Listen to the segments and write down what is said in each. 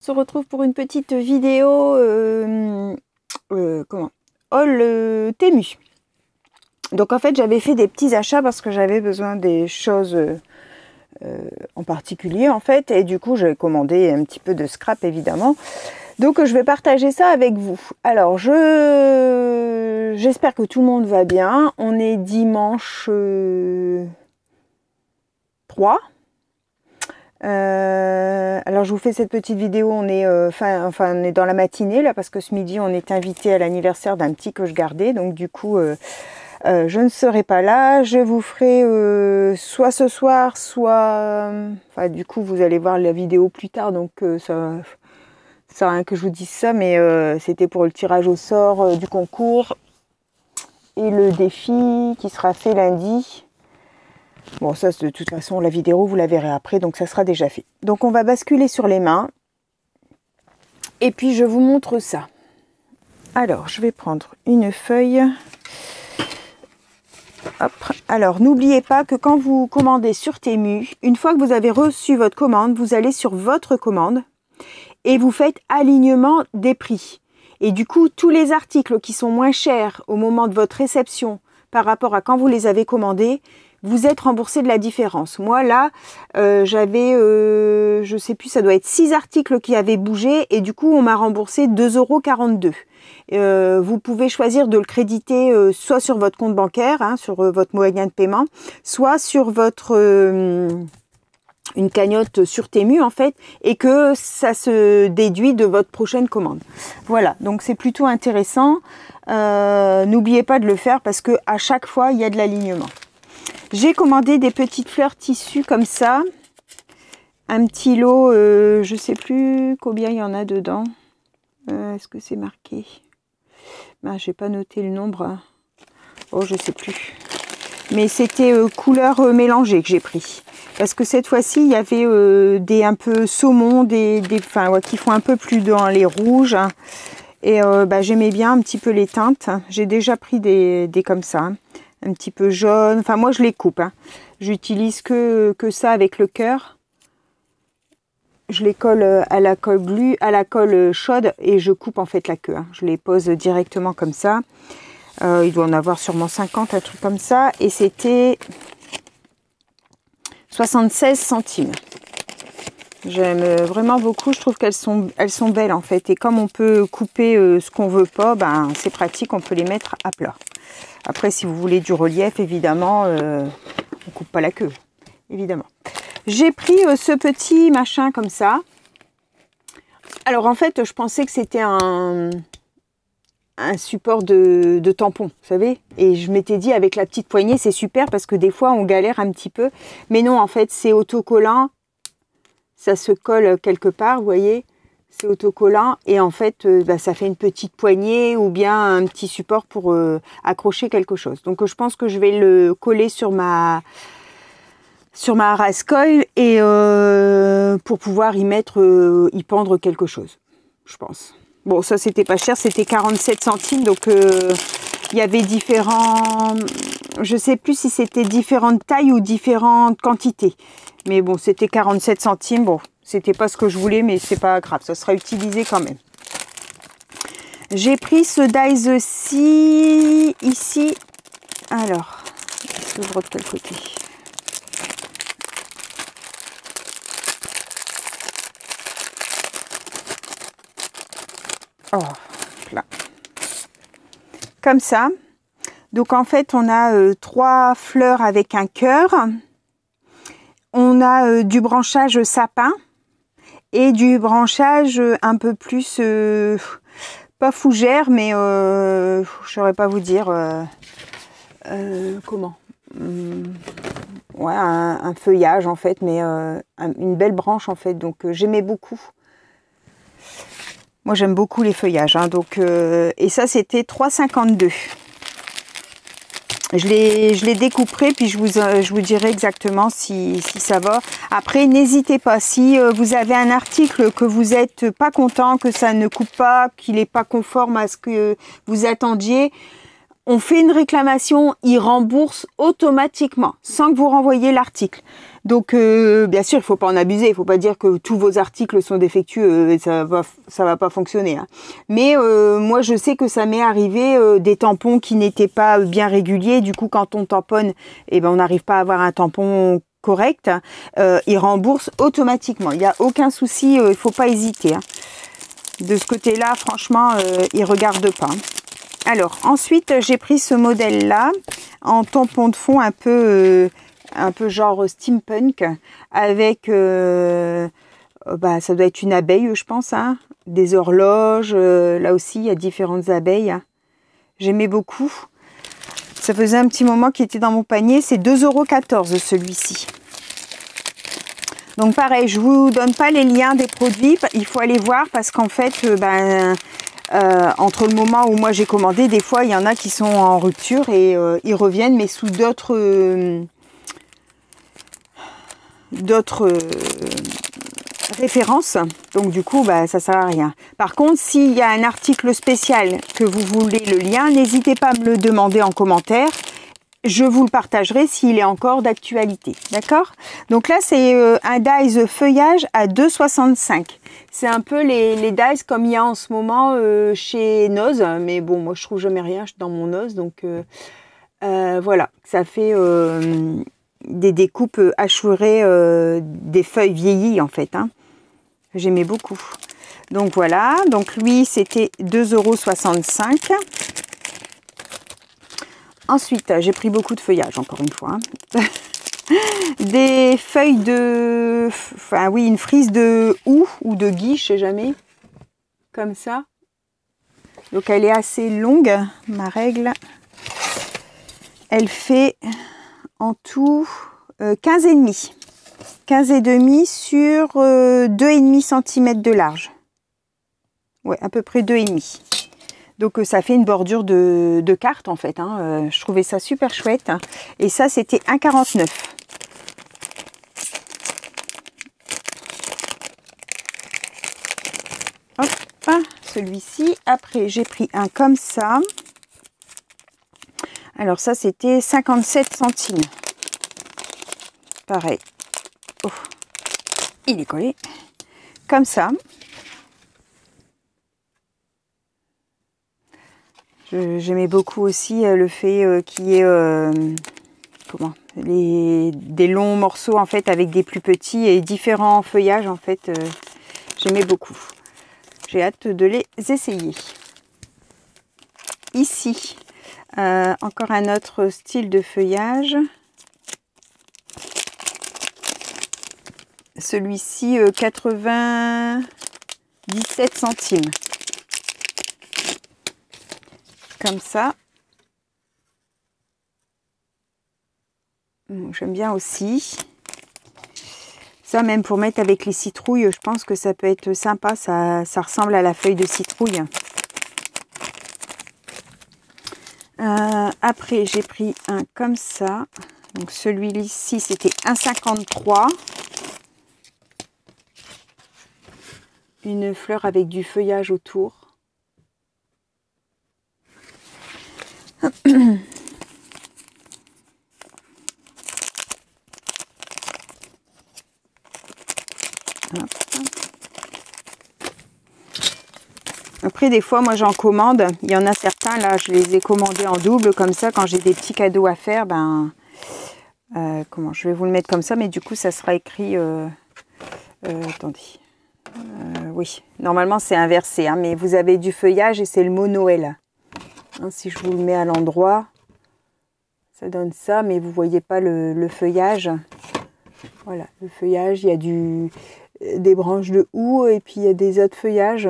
se retrouve pour une petite vidéo haul Temu. Donc en fait j'avais fait des petits achats parce que j'avais besoin des choses en particulier en fait, et du coup j'ai commandé un petit peu de scrap évidemment. Donc je vais partager ça avec vous. Alors j'espère que tout le monde va bien. On est dimanche 3. Alors je vous fais cette petite vidéo, on est on est dans la matinée là parce que ce midi on est invité à l'anniversaire d'un petit que je gardais, donc du coup je ne serai pas là. Je vous ferai soit ce soir, soit du coup vous allez voir la vidéo plus tard, donc ça sert à rien que je vous dise ça, mais c'était pour le tirage au sort du concours et le défi qui sera fait lundi. Bon, ça, de toute façon, la vidéo, vous la verrez après, donc ça sera déjà fait. Donc, on va basculer sur les mains. Et puis, je vous montre ça. Alors, je vais prendre une feuille. Hop. Alors, n'oubliez pas que quand vous commandez sur Temu, une fois que vous avez reçu votre commande, vous allez sur votre commande et vous faites alignement des prix. Et du coup, tous les articles qui sont moins chers au moment de votre réception par rapport à quand vous les avez commandés, vous êtes remboursé de la différence. Moi là, j'avais, je sais plus, ça doit être 6 articles qui avaient bougé et du coup on m'a remboursé 2,42 €. Vous pouvez choisir de le créditer soit sur votre compte bancaire, hein, sur votre moyen de paiement, soit sur votre une cagnotte sur Temu en fait, et que ça se déduit de votre prochaine commande. Voilà, donc c'est plutôt intéressant. N'oubliez pas de le faire parce que à chaque fois il y a de l'alignement. J'ai commandé des petites fleurs tissu comme ça, un petit lot, je sais plus combien il y en a dedans. Est-ce que c'est marqué? Ben, j'ai pas noté le nombre. Hein. Oh, je sais plus. Mais c'était couleur mélangée que j'ai pris. Parce que cette fois-ci, il y avait des un peu saumon, qui font un peu plus dans les rouges. Hein. Et j'aimais bien un petit peu les teintes. J'ai déjà pris des comme ça. Hein. Un petit peu jaune. Enfin, moi, je les coupe. Hein. J'utilise que ça avec le cœur. Je les colle à la colle chaude et je coupe en fait la queue. Hein. Je les pose directement comme ça. Il doit en avoir sûrement 50, un truc comme ça. Et c'était 76 centimes. J'aime vraiment beaucoup. Je trouve qu'elles sont belles en fait. Et comme on peut couper ce qu'on veut pas, ben c'est pratique. On peut les mettre à plat. Après, si vous voulez du relief, évidemment, on coupe pas la queue, évidemment. J'ai pris ce petit machin comme ça. Alors, en fait, je pensais que c'était un support de tampon, vous savez. Et je m'étais dit, avec la petite poignée, c'est super parce que des fois, on galère un petit peu. Mais non, en fait, c'est autocollant. Ça se colle quelque part, vous voyez. C'est autocollant et en fait ça fait une petite poignée ou bien un petit support pour accrocher quelque chose. Donc je pense que je vais le coller sur ma rascoil et pour pouvoir y pendre quelque chose, je pense. Bon, ça c'était pas cher, c'était 47 centimes, donc il y avait différents, je sais plus si c'était différentes tailles ou différentes quantités, mais bon, c'était 47 centimes, bon. C'était pas ce que je voulais, mais c'est pas grave, ça sera utilisé quand même. J'ai pris ce dies-ci ici. Alors, est-ce que je de quel côté? Oh, là. Comme ça. Donc en fait, on a 3 fleurs avec un cœur. On a du branchage sapin. Et du branchage un peu plus, pas fougère, mais je saurais pas vous dire comment. Ouais, un feuillage en fait, mais une belle branche en fait. Donc j'aimais beaucoup. Moi j'aime beaucoup les feuillages. Hein, donc et ça c'était 3,52 €. Je les découperai, puis je vous dirai exactement si ça va. Après, n'hésitez pas, si vous avez un article que vous n'êtes pas content, que ça ne coupe pas, qu'il n'est pas conforme à ce que vous attendiez, on fait une réclamation, il rembourse automatiquement, sans que vous renvoyiez l'article. Donc, bien sûr, il faut pas en abuser. Il faut pas dire que tous vos articles sont défectueux et ça va pas fonctionner. Hein. Mais moi, je sais que ça m'est arrivé des tampons qui n'étaient pas bien réguliers. Du coup, quand on tamponne, eh ben, on n'arrive pas à avoir un tampon correct. Il rembourse automatiquement. Il n'y a aucun souci. Il faut pas hésiter. Hein. De ce côté-là, franchement, il regarde pas. Alors, ensuite, j'ai pris ce modèle-là en tampon de fond un peu genre steampunk avec, ça doit être une abeille, je pense, hein, des horloges. Là aussi, il y a différentes abeilles. J'aimais beaucoup. Ça faisait un petit moment qu'il était dans mon panier. C'est 2,14 € celui-ci. Donc pareil, je vous donne pas les liens des produits. Il faut aller voir parce qu'en fait, entre le moment où moi j'ai commandé, des fois il y en a qui sont en rupture et ils reviennent, mais sous d'autres références. Donc du coup, ça sert à rien. Par contre, s'il y a un article spécial que vous voulez le lien, n'hésitez pas à me le demander en commentaire. Je vous le partagerai s'il est encore d'actualité. D'accord? Donc là, c'est un dies feuillage à 2,65 €. C'est un peu les dies comme il y a en ce moment chez Noz. Mais bon, moi, je trouve jamais rien dans mon Noz. Donc voilà, ça fait des découpes hachurées des feuilles vieillies en fait. Hein. J'aimais beaucoup. Donc voilà, donc lui, c'était 2,65 €. Ensuite, j'ai pris beaucoup de feuillage, encore une fois. Hein. Des feuilles de... Enfin, oui, une frise de houx ou de gui, je sais jamais. Comme ça. Donc, elle est assez longue, ma règle. Elle fait en tout 15,5. 15,5 sur 2,5 cm de large. Ouais, à peu près 2,5. Donc ça fait une bordure de carte en fait. Hein. Je trouvais ça super chouette. Et ça, c'était 1,49 €. Hop, celui-ci. Après, j'ai pris un comme ça. Alors ça, c'était 57 centimes. Pareil. Oh, il est collé. Comme ça. J'aimais beaucoup aussi le fait qu'il y ait des longs morceaux en fait avec des plus petits et différents feuillages en fait. J'aimais beaucoup. J'ai hâte de les essayer. Ici, encore un autre style de feuillage. Celui-ci, 97 centimes. Comme ça. J'aime bien aussi. Ça, même pour mettre avec les citrouilles, je pense que ça peut être sympa. Ça ressemble à la feuille de citrouille. Après, j'ai pris un comme ça. Donc, celui-ci, c'était 1,53 €. Une fleur avec du feuillage autour. Après, des fois, moi, j'en commande. Il y en a certains, là, je les ai commandés en double. Comme ça, quand j'ai des petits cadeaux à faire, comment je vais vous le mettre comme ça, mais du coup, ça sera écrit... attendez. Oui, normalement, c'est inversé. Hein, mais vous avez du feuillage et c'est le mot Noël. Hein, si je vous le mets à l'endroit, ça donne ça. Mais vous voyez pas le feuillage. Voilà, le feuillage, il y a des branches de houx et puis il y a des autres feuillages.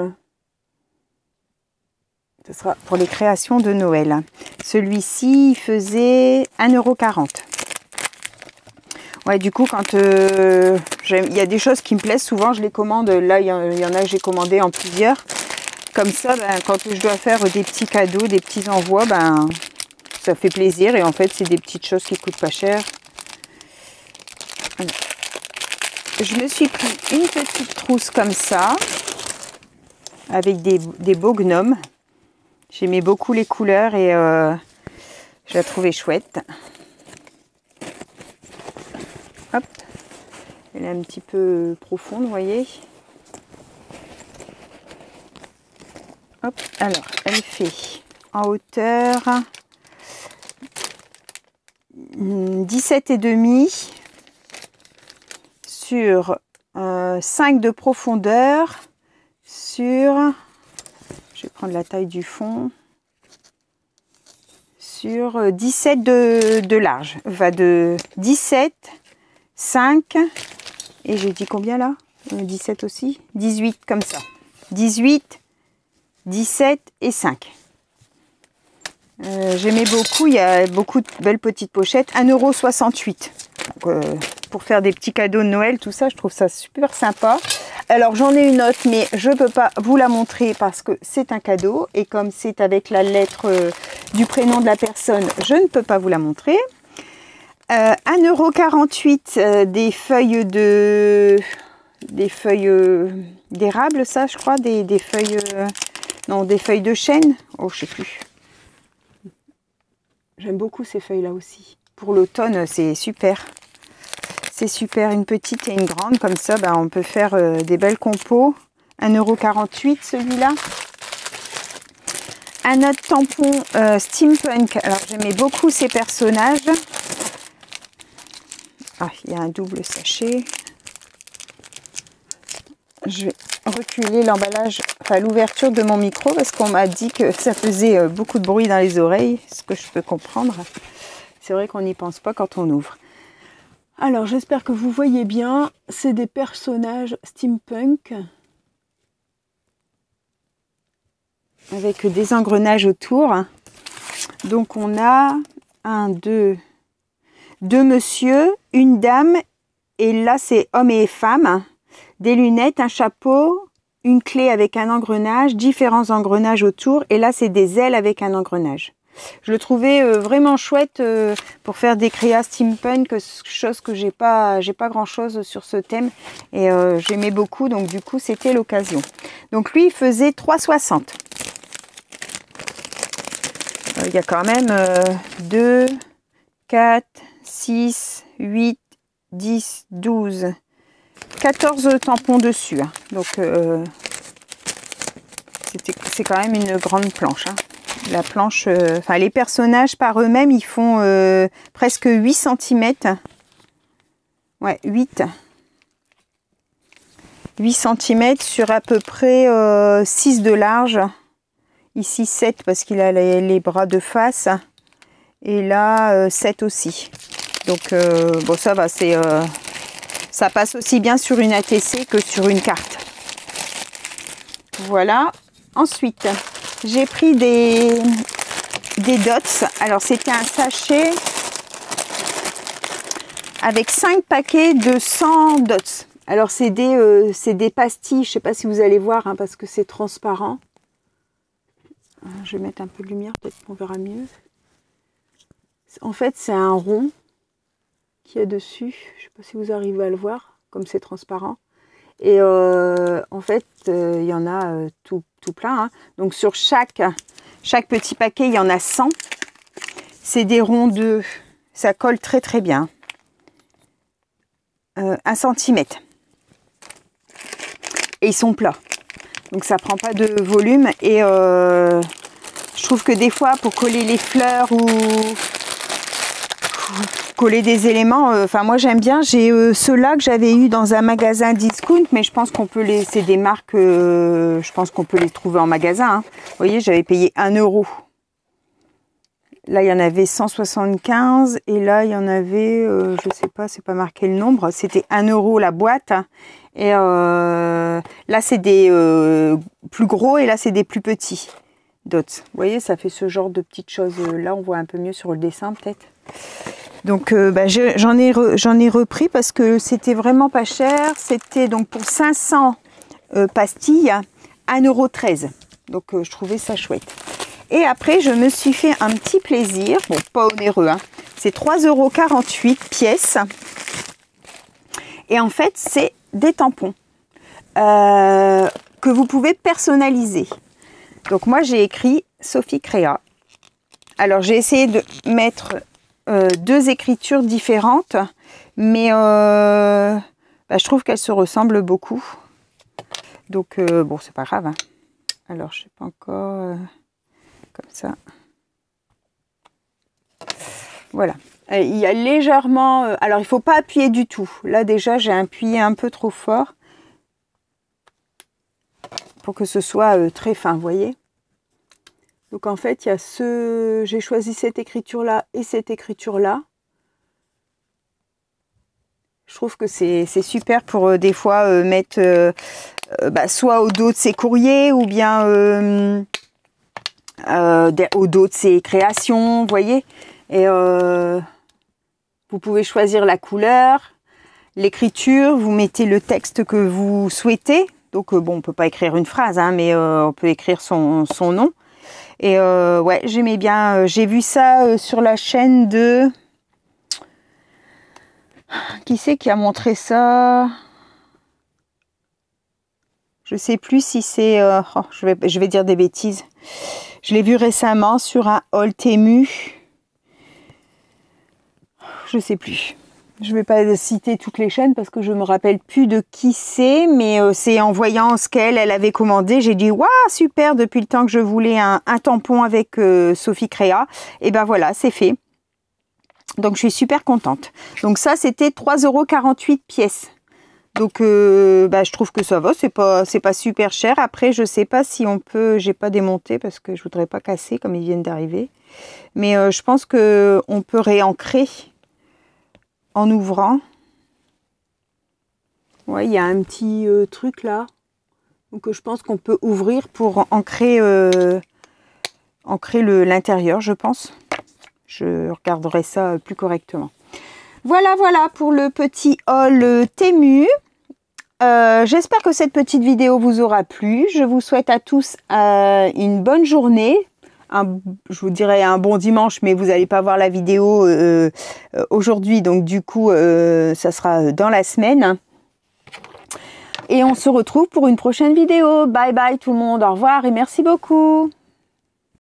Ce sera pour les créations de Noël. Celui-ci, il faisait 1,40 €. Ouais, du coup, quand il y a des choses qui me plaisent, souvent je les commande. Là, il y en a que j'ai commandé en plusieurs. Comme ça, quand je dois faire des petits cadeaux, des petits envois, ça fait plaisir. Et en fait, c'est des petites choses qui coûtent pas cher. Voilà. Je me suis pris une petite trousse comme ça, avec des beaux gnomes. J'aimais beaucoup les couleurs et je la trouvais chouette. Hop. Elle est un petit peu profonde, vous voyez. Hop, alors, elle fait en hauteur 17,5 sur 5 de profondeur sur, je vais prendre la taille du fond, sur 17 de large, enfin de 17, 5, et j'ai dit combien là 17 aussi, 18 comme ça, 18, 17 et 5. J'aimais beaucoup, il y a beaucoup de belles petites pochettes, 1,68 €. Pour faire des petits cadeaux de Noël, tout ça, je trouve ça super sympa. Alors j'en ai une autre, mais je ne peux pas vous la montrer parce que c'est un cadeau. Et comme c'est avec la lettre du prénom de la personne, je ne peux pas vous la montrer. 1,48 € des feuilles d'érable, ça je crois, des feuilles, non, des feuilles de chêne. Oh, je sais plus. J'aime beaucoup ces feuilles-là aussi. Pour l'automne, c'est super. C'est super, une petite et une grande, comme ça, ben, on peut faire des belles compos. 1,48 € celui-là. Un autre tampon steampunk. Alors, j'aimais beaucoup ces personnages. Ah, il y a un double sachet. Je vais reculer l'emballage, enfin l'ouverture de mon micro, parce qu'on m'a dit que ça faisait beaucoup de bruit dans les oreilles, ce que je peux comprendre. C'est vrai qu'on n'y pense pas quand on ouvre. Alors, j'espère que vous voyez bien. C'est des personnages steampunk avec des engrenages autour. Donc, on a deux monsieur, une dame, et là, c'est homme et femme. Des lunettes, un chapeau, une clé avec un engrenage, différents engrenages autour, et là, c'est des ailes avec un engrenage. Je le trouvais vraiment chouette pour faire des créas steampunk, chose que j'ai pas grand chose sur ce thème et j'aimais beaucoup, donc du coup c'était l'occasion. Donc lui il faisait 3,60 €. Il y a quand même 2, 4, 6, 8, 10, 12, 14 tampons dessus. Hein. Donc c'est quand même une grande planche. Hein. La planche, enfin les personnages par eux-mêmes, ils font presque 8 cm. Ouais, 8 cm sur à peu près 6 de large. Ici 7 parce qu'il a les bras de face. Et là 7 aussi. Donc bon, ça va, ça passe aussi bien sur une ATC que sur une carte. Voilà. Ensuite, j'ai pris des dots. Alors, c'était un sachet avec 5 paquets de 100 dots. Alors, c'est des pastilles. Je ne sais pas si vous allez voir, hein, parce que c'est transparent. Je vais mettre un peu de lumière, peut-être qu'on verra mieux. En fait, c'est un rond qu'il y a dessus. Je ne sais pas si vous arrivez à le voir, comme c'est transparent. Et en fait, il y en a tout plein. Hein. Donc sur chaque petit paquet, il y en a 100. C'est des ronds de... Ça colle très très bien. 1 cm. Et ils sont plats. Donc ça prend pas de volume. Et je trouve que des fois, pour coller les fleurs ou coller des éléments, enfin moi j'aime bien, j'ai ceux-là que j'avais eu dans un magasin discount, mais je pense qu'on peut c'est des marques, je pense qu'on peut les trouver en magasin. Hein. Vous voyez, j'avais payé 1 €. Là il y en avait 175 et là il y en avait, je sais pas, c'est pas marqué le nombre, c'était 1 € la boîte. Et là c'est des plus gros et là c'est des plus petits dots. Vous voyez, ça fait ce genre de petites choses. Là on voit un peu mieux sur le dessin peut-être. Donc j'en ai repris parce que c'était vraiment pas cher. C'était donc pour 500 pastilles, 1,13 €. Donc je trouvais ça chouette. Et après je me suis fait un petit plaisir. Bon, pas onéreux, hein. C'est 3,48 € pièce. Et en fait c'est des tampons que vous pouvez personnaliser. Donc moi j'ai écrit Sophie Créa. Alors j'ai essayé de mettre 2 écritures différentes, mais je trouve qu'elles se ressemblent beaucoup. Donc, bon, c'est pas grave. Hein. Alors, je sais pas encore... comme ça. Voilà. Il y a légèrement... alors, il faut pas appuyer du tout. Là, déjà, j'ai appuyé un peu trop fort. Pour que ce soit très fin, vous voyez. Donc, en fait, il y a ce... J'ai choisi cette écriture-là et cette écriture-là. Je trouve que c'est super pour des fois mettre soit au dos de ses courriers ou bien au dos de ses créations, vous voyez. Et vous pouvez choisir la couleur, l'écriture, vous mettez le texte que vous souhaitez. Donc bon, on peut pas écrire une phrase, hein, mais on peut écrire son nom. Et ouais, j'aimais bien. J'ai vu ça sur la chaîne de... Qui c'est qui a montré ça? Je sais plus si c'est... je vais dire des bêtises. Je l'ai vu récemment sur un haul Temu. Je sais plus. Je vais pas citer toutes les chaînes parce que je me rappelle plus de qui c'est. Mais c'est en voyant ce qu'elle avait commandé. J'ai dit, waouh, super, depuis le temps que je voulais un tampon avec Sophie Créa. Et ben voilà, c'est fait. Donc, je suis super contente. Donc, ça, c'était 3,48 € pièce. Donc, je trouve que ça va. C'est pas super cher. Après, je sais pas si on peut... J'ai pas démonté parce que je voudrais pas casser comme ils viennent d'arriver. Mais je pense que on peut réancrer en ouvrant. Ouais, il y a un petit truc là. Donc, je pense qu'on peut ouvrir pour ancrer l'intérieur, je pense. Je regarderai ça plus correctement. Voilà pour le petit haul Temu. J'espère que cette petite vidéo vous aura plu. Je vous souhaite à tous une bonne journée. Je vous dirais un bon dimanche, mais vous n'allez pas voir la vidéo aujourd'hui. Donc du coup, ça sera dans la semaine. Et on se retrouve pour une prochaine vidéo. Bye bye tout le monde. Au revoir et merci beaucoup.